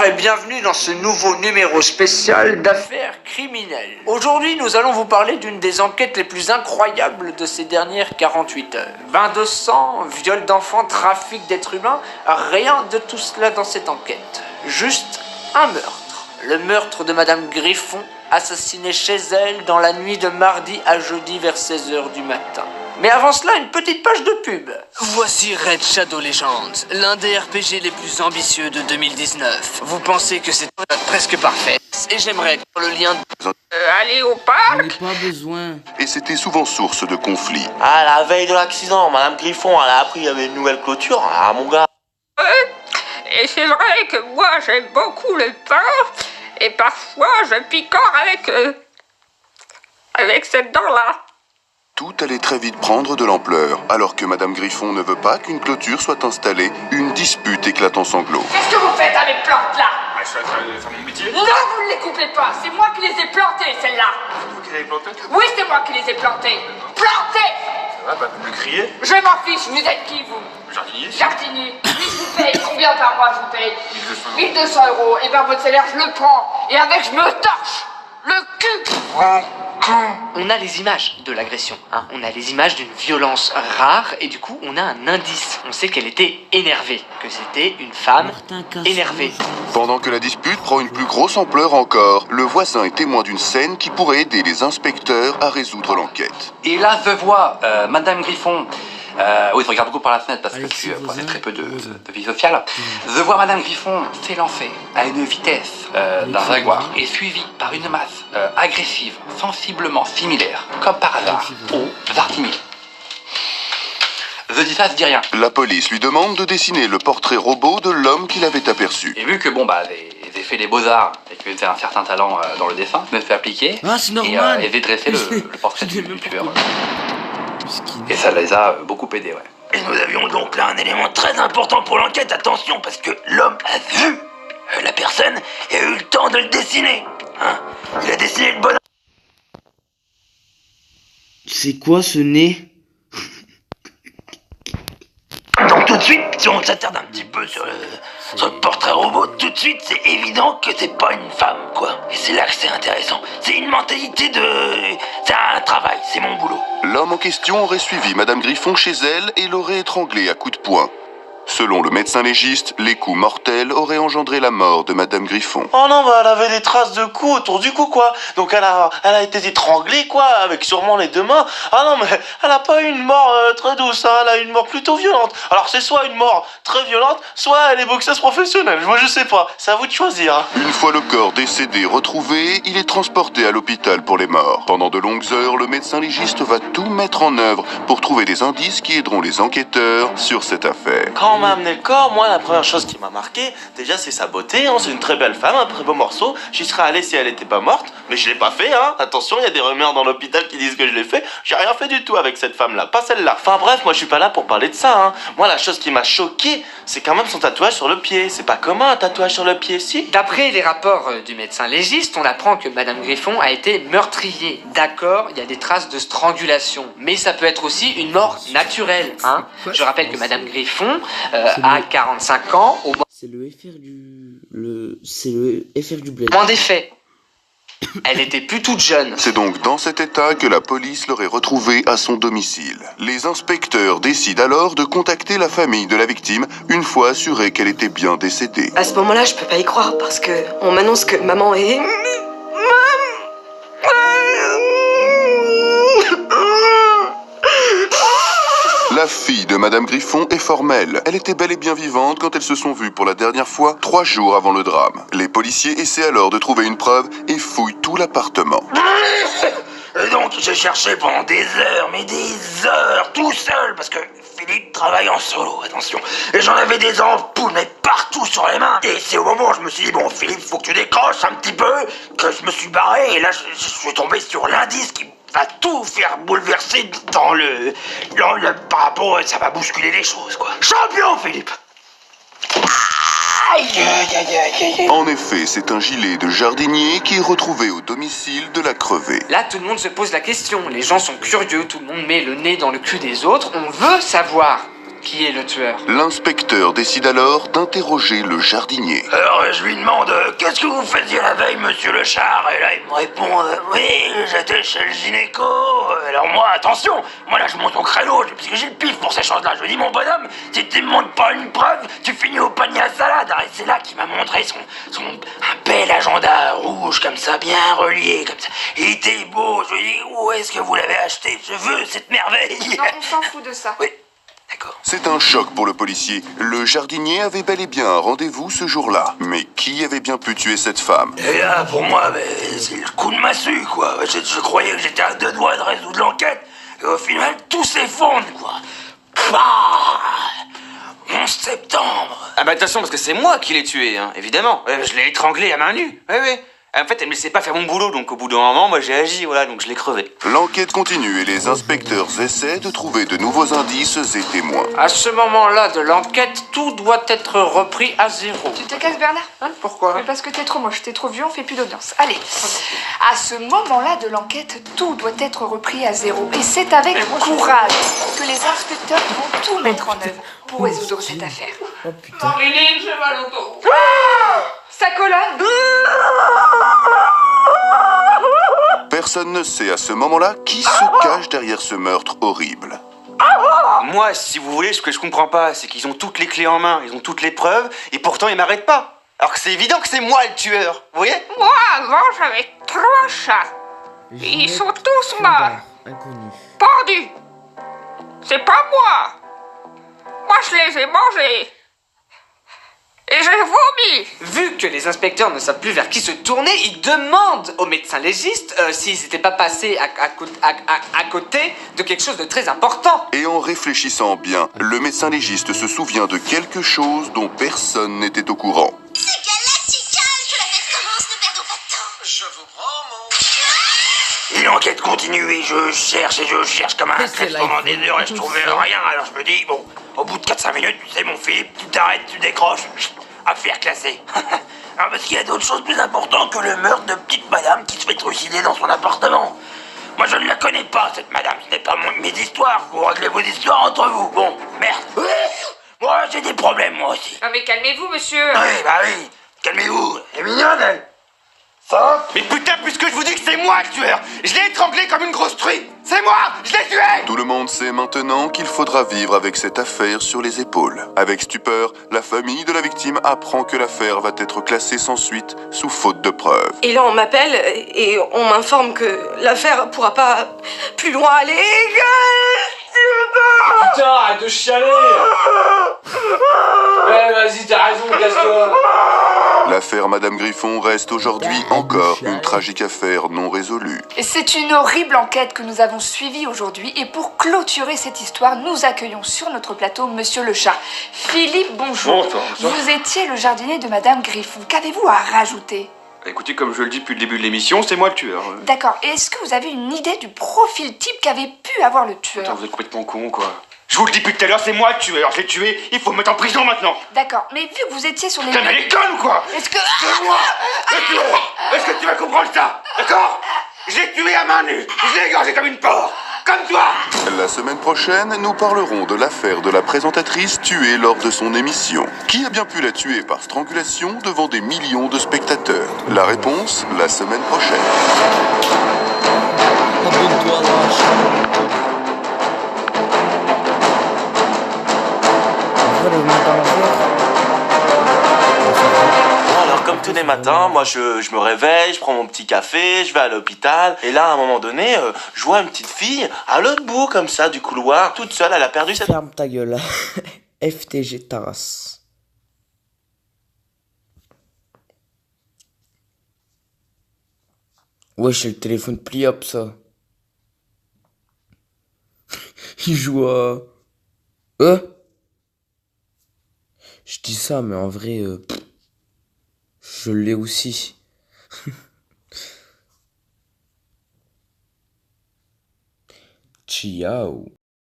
et bienvenue dans ce nouveau numéro spécial d'affaires criminelles. Aujourd'hui, nous allons vous parler d'une des enquêtes les plus incroyables de ces dernières 48 heures. Bain de sang, viol d'enfants, trafic d'êtres humains, rien de tout cela dans cette enquête. Juste un meurtre. Le meurtre de Madame Griffon, assassinée chez elle dans la nuit de mardi à jeudi vers 16h du matin. Mais avant cela, une petite page de pub. Voici Raid Shadow Legends, l'un des RPG les plus ambitieux de 2019. Vous pensez que c'est presque parfait. Et j'aimerais que le lien... aller au parc. J'en ai pas besoin. Et c'était souvent source de conflits. Ah, la veille de l'accident, Madame Griffon, elle a appris qu'il y avait une nouvelle clôture. Ah, mon gars. Et c'est vrai que moi, j'aime beaucoup le pain. Et parfois, je picore avec cette dent-là. Tout allait très vite prendre de l'ampleur. Alors que Madame Griffon ne veut pas qu'une clôture soit installée, une dispute éclate en sanglots. Qu'est-ce que vous faites avec mes plantes là? Je suis en train de faire mon métier. Non, vous ne les coupez pas. C'est moi qui les ai plantées, celles-là. C'est vous qui l'avez planté? Oui, c'est moi qui les ai plantées. Plantées. Ça va, vous me criez? Je m'en fiche. Vous êtes qui, vous? Jardinier? Jardinier. Oui, je vous paye. Combien par mois je vous paye? 1200 1 200 euros. Et ben votre salaire, je le prends. Et avec, je me torche le cul. On a les images de l'agression, hein. On a les images d'une violence rare et du coup on a un indice. On sait qu'elle était énervée, que c'était une femme énervée. Pendant que la dispute prend une plus grosse ampleur encore, le voisin est témoin d'une scène qui pourrait aider les inspecteurs à résoudre l'enquête. Et là, je vois Madame Griffon. Oui, je regarde beaucoup par la fenêtre parce que Allez, je suis voisin. très peu de vie sociale. Je vois Madame Griffon s'élancer à une vitesse d'un jaguar et suivie par une masse agressive, sensiblement similaire, comme par hasard, aux Artimides. Je dis ça, je dis rien. La police lui demande de dessiner le portrait robot de l'homme qu'il avait aperçu. Et vu que j'ai fait les beaux-arts et que j'ai un certain talent dans le dessin, je me fais appliquer Ah, c'est normal. et j'ai dressé le portrait Je du l'ai même pas tueur. compris. Et ça les a beaucoup aidés, ouais. Et nous avions donc là un élément très important pour l'enquête, attention, parce que l'homme a vu la personne et a eu le temps de le dessiner. Hein, il a dessiné le bonhomme. C'est quoi ce nez? Donc tout de suite, si on s'attarde un petit peu sur le portrait robot, tout de suite c'est évident que c'est pas une femme, quoi. Et c'est là que c'est intéressant. C'est une mentalité de... C'est un travail, c'est mon boulot. L'homme en question aurait suivi Madame Griffon chez elle et l'aurait étranglée à coups de poing. Selon le médecin légiste, les coups mortels auraient engendré la mort de Madame Griffon. Oh non, bah elle avait des traces de coups autour du cou, quoi. Donc elle a été étranglée, quoi, avec sûrement les deux mains. Ah non, mais elle a pas eu une mort très douce, hein. Elle a eu une mort plutôt violente. Alors c'est soit une mort très violente, soit elle est boxeuse professionnelle. Moi je sais pas, c'est à vous de choisir, hein. Une fois le corps décédé retrouvé, il est transporté à l'hôpital pour les morts. Pendant de longues heures, le médecin légiste va tout mettre en œuvre pour trouver des indices qui aideront les enquêteurs sur cette affaire. Quand on m'a amené le corps, moi la première chose qui m'a marqué, déjà c'est sa beauté, hein. C'est une très belle femme, un très beau morceau. J'y serais allé si elle était pas morte, mais je l'ai pas fait, hein. Attention, il y a des rumeurs dans l'hôpital qui disent que je l'ai fait. J'ai rien fait du tout avec cette femme-là, pas celle-là. Enfin bref, moi je suis pas là pour parler de ça, hein. Moi la chose qui m'a choqué, c'est quand même son tatouage sur le pied. C'est pas commun un tatouage sur le pied, si. D'après les rapports du médecin légiste, on apprend que Madame Griffon a été meurtriée. D'accord, il y a des traces de strangulation, mais ça peut être aussi une mort naturelle, hein. Je rappelle que Madame Griffon a 45 ans, au C'est le FR C'est le FR du bled. moment des faits. Elle était plus toute jeune. C'est donc dans cet état que la police l'aurait retrouvée à son domicile. Les inspecteurs décident alors de contacter la famille de la victime une fois assurés qu'elle était bien décédée. À ce moment-là, je peux pas y croire parce que on m'annonce que maman est... La fille de Madame Griffon est formelle. Elle était bel et bien vivante quand elles se sont vues pour la dernière fois 3 jours avant le drame. Les policiers essaient alors de trouver une preuve et fouillent tout l'appartement. Et donc j'ai cherché pendant des heures, mais des heures, tout seul, parce que Philippe travaille en solo, attention. Et j'en avais des ampoules, mais partout sur les mains. Et c'est au moment où je me suis dit, bon Philippe, faut que tu décroches un petit peu, que je me suis barré, et là je suis tombé sur l'indice qui va tout faire bouleverser dans le par rapport, ça va bousculer les choses, quoi. Champion, Philippe! Aïe, aïe, aïe, aïe, aïe. En effet, c'est un gilet de jardinier qui est retrouvé au domicile de la crevée. Là, tout le monde se pose la question. Les gens sont curieux, tout le monde met le nez dans le cul des autres. On veut savoir Qui est le tueur? L'inspecteur décide alors d'interroger le jardinier. Alors je lui demande qu'est-ce que vous faisiez la veille, monsieur le char? Et là il me répond oui, j'étais chez le gynéco. Alors moi, attention, moi là je monte au créneau parce que j'ai le pif pour ces choses-là. Je lui dis mon bonhomme, si tu me montres pas une preuve, tu finis au panier à salade. Et c'est là qu'il m'a montré un bel agenda rouge comme ça, bien relié comme ça. Il était beau. Je lui dis où est-ce que vous l'avez acheté? Je veux cette merveille. Non, on s'en fout de ça. Oui. D'accord. C'est un choc pour le policier. Le jardinier avait bel et bien un rendez-vous ce jour-là. Mais qui avait bien pu tuer cette femme? Et là, pour moi, c'est le coup de massue, quoi. Je croyais que j'étais à 2 doigts de résoudre l'enquête. Et au final, tout s'effondre, quoi. Pah 11 septembre. Ah bah attention, parce que c'est moi qui l'ai tué, hein, évidemment. Je l'ai étranglé à main nue. Oui, oui. En fait, elle me laissait pas faire mon boulot, donc au bout d'un moment, moi j'ai agi, voilà, donc je l'ai crevé. L'enquête continue et les inspecteurs essaient de trouver de nouveaux indices et témoins. À ce moment-là de l'enquête, tout doit être repris à zéro. Tu te casses, Bernard? Pourquoi? Mais parce que t'es trop moche, t'es trop vieux, on fait plus d'audience. Allez, à ce moment-là de l'enquête, tout doit être repris à zéro. Et c'est avec courage que les inspecteurs vont tout mettre en œuvre pour résoudre cette affaire. Oh putain. Marilyn, j'ai mal au dos. Sa colonne. Personne ne sait à ce moment-là qui se cache derrière ce meurtre horrible. Moi, si vous voulez, ce que je comprends pas, c'est qu'ils ont toutes les clés en main, ils ont toutes les preuves, et pourtant ils m'arrêtent pas. Alors que c'est évident que c'est moi le tueur, vous voyez? Moi, avant, j'avais 3 chats. Ils sont tous morts. Inconnu. Pendus. C'est pas moi. Moi, je les ai mangés. Et j'ai vomi. Vu que les inspecteurs ne savent plus vers qui se tourner, ils demandent aux médecins légistes s'ils n'étaient pas passés à côté de quelque chose de très important. Et en réfléchissant bien, le médecin légiste se souvient de quelque chose dont personne n'était au courant. C'est galactical que la fête commence, ne perdons pas de temps. Je vous prends, mon... Et l'enquête continue et je cherche comme un C'est clef pendant des heures et je trouvais rien. Alors je me dis, bon, au bout de 4-5 minutes, tu sais mon Philippe, tu t'arrêtes, tu décroches. Affaire classée. Alors parce qu'il y a d'autres choses plus importantes que le meurtre de petite madame qui se fait trucider dans son appartement. Moi je ne la connais pas cette madame, ce n'est pas mes histoires. Vous réglez vos histoires entre vous. Bon, merde. Moi j'ai des problèmes moi aussi. Non mais calmez-vous, monsieur. Oui, bah oui, calmez-vous. Elle est mignonne elle. Ça? Mais putain, puisque je vous dis que c'est moi le tueur, je l'ai étranglé comme une grosse truie. C'est moi, je l'ai tué. Tout le monde sait maintenant qu'il faudra vivre avec cette affaire sur les épaules. Avec stupeur, la famille de la victime apprend que l'affaire va être classée sans suite sous faute de preuves. Et là, on m'appelle et on m'informe que l'affaire pourra pas plus loin aller. Putain, arrête de chialer. Ouais, vas-y, t'as raison, casse-toi. L'affaire Madame Griffon reste aujourd'hui encore une tragique affaire non résolue. C'est une horrible enquête que nous avons suivie aujourd'hui et pour clôturer cette histoire, nous accueillons sur notre plateau Monsieur le Chat. Philippe, bonjour. Bonsoir. Vous étiez le jardinier de Madame Griffon. Qu'avez-vous à rajouter? Écoutez, comme je le dis depuis le début de l'émission, c'est moi le tueur. D'accord. Et est-ce que vous avez une idée du profil type qu'avait pu avoir le tueur? Putain, vous êtes complètement con, quoi. Je vous le dis depuis tout à l'heure, c'est moi le tueur, je l'ai tué, il faut me mettre en prison maintenant. D'accord. Mais vu que vous étiez sur les... Putain, mais elle est conne ou quoi? Est-ce que... C'est moi le tueur. Est-ce que tu vas comprendre ça? D'accord? Je l'ai tué à main nue, je l'ai égorgé comme une porc, comme toi. La semaine prochaine, nous parlerons de l'affaire de la présentatrice tuée lors de son émission. Qui a bien pu la tuer par strangulation devant des millions de spectateurs? La réponse, la semaine prochaine. Abonne-toi à la chaîne. Voilà, on est dans l'affaire. Bon, alors comme tous les matins, moi je me réveille, je prends mon petit café, je vais à l'hôpital, et là à un moment donné, je vois une petite fille à l'autre bout comme ça du couloir, toute seule, elle a perdu cette... Ferme ta gueule. FTG Taras. Wesh, c'est le téléphone pliable ça. Il joue à... Je dis ça, mais en vrai, je l'ai aussi. Ciao.